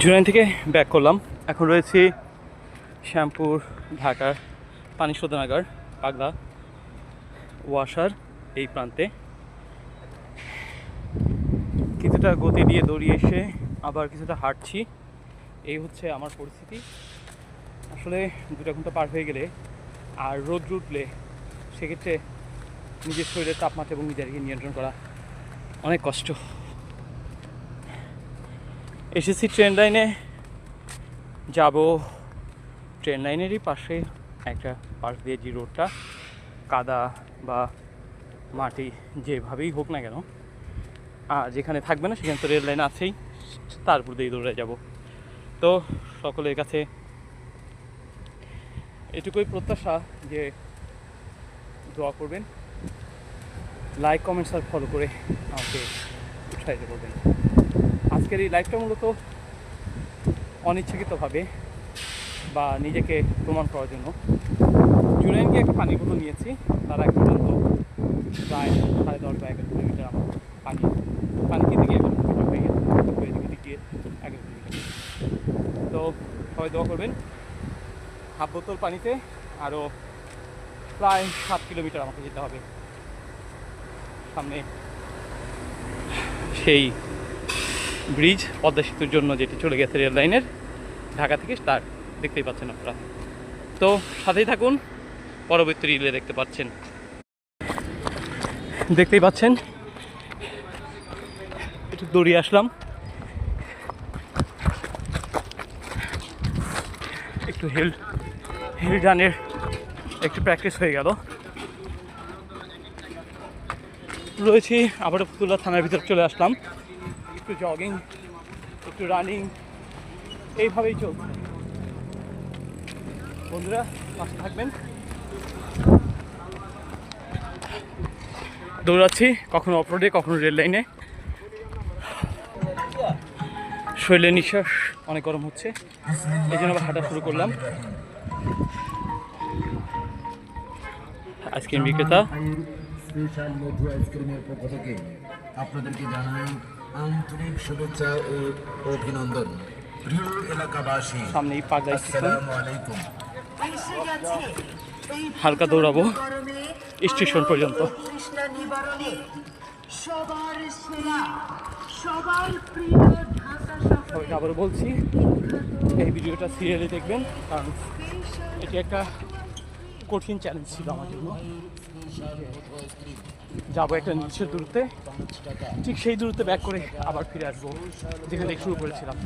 জুরাইন থেকে ব্যাক করলাম। এখন রয়েছি শ্যামপুর ঢাকার পানি শোধনাগার পাগলা ওয়াসার এই প্রান্তে। কিছুটা গতি দিয়ে দৌড়িয়ে এসে আবার কিছুটা হাঁটছি, এই হচ্ছে আমার পরিস্থিতি। আসলে 2 ঘন্টা পার হয়ে গেলে আর রোদ উঠলে সেক্ষেত্রে নিজের শরীরের তাপমাত্রা এবং নিজেকে নিয়ন্ত্রণ করা অনেক কষ্ট। এসেছি ট্রেন লাইনে, যাব ট্রেন লাইনেরই পাশে একটা পাশ দিয়ে যে রোডটা কাদা বা মাটি যেভাবেই হোক না কেন, আর যেখানে থাকবে না সেখানে তো রেল লাইন আছেই, তার উপর দিয়ে দৌড়ে যাব। তো সকলের কাছে এটুকুই প্রত্যাশা যে দোয়া করবেন, লাইক কমেন্টস আর ফলো করে আমাকে উৎসাহিত করবেন। আজকের এই লাইভটা মূলত অনিচ্ছাকৃতভাবে বা নিজেকে প্রমাণ করার জন্য জুরাইন গিয়ে একটা পানির বোতল নিয়েছি। তার এক পর্যন্ত প্রায় 10.5 বা 11 কিলোমিটার আমার পানি কিনতে গিয়ে 11 কিলোমিটার হয়ে গেছে, গিয়ে 11 কিলোমিটার। তো সবাই দোয়া করবেন। হাফ বোতল পানিতে আরও প্রায় 7 কিলোমিটার আমাকে যেতে হবে। সামনে সেই ব্রিজ, পদ্মা সেতুর জন্য যেটি চলে গেছে রেল লাইনের ঢাকা থেকে, তার দেখতেই পাচ্ছেন আপনারা। তো সাথেই থাকুন, পরবর্তী রিলে দেখতেই পাচ্ছেন একটু দৌড়িয়ে আসলাম, একটু হিল রানের একটু প্র্যাকটিস হয়ে গেল। রয়েছি আবারও ফতুল্লা থানার ভিতর চলে আসলাম। একটু জগিং, একটু রানিং, এইভাবেই চলছে। বন্ধুরা পাশে থাকবেন। দৌড়াচ্ছি, কখনো অফ রোডে কখনো রেল লাইনে। শরীরের নিঃশ্বাস অনেক গরম হচ্ছে, এই জন্য আবার হাঁটা শুরু করলাম। আইসক্রিম বিক্রেতা স্পেশাল মধু আইসক্রিমের পক্ষ থেকে আপনাদেরকে জানাই আন্তরিক শুভেচ্ছা ও অভিনন্দন। প্রিয় এলাকাবাসী, সামনেই পাগলা স্টেশন, আসসালামু আলাইকুম। হালকা দৌড়াবো স্টেশন পর্যন্ত। সবাইকে আবারও বলছি, এই ভিডিওটা সিরিয়ালে দেখবেন, কারণ এটি একটা কঠিন চ্যালেঞ্জ ছিল আমার জন্য। যাবো একটা নির্দিষ্ট দূরত্বে, ঠিক সেই দূরত্বে ব্যাক করে আবার ফিরে আসবো যেখান থেকে শুরু করেছিলাম।